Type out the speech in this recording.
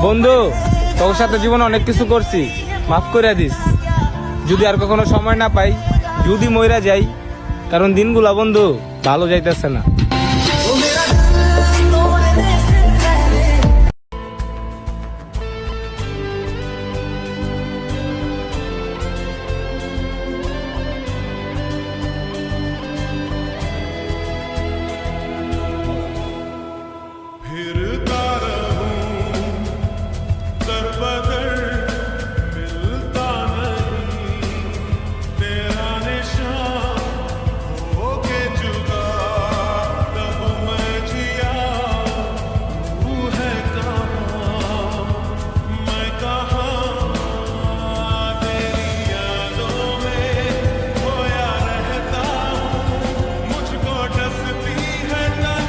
বন্ধু, তোর সাথে জীবনে অনেক কিছু করছি, মাফ করে দিস। যদি আর কখনো সময় না পাই, যদি মইরা যাই, কারণ দিনগুলা বন্ধু ভালো যাইতেছে না।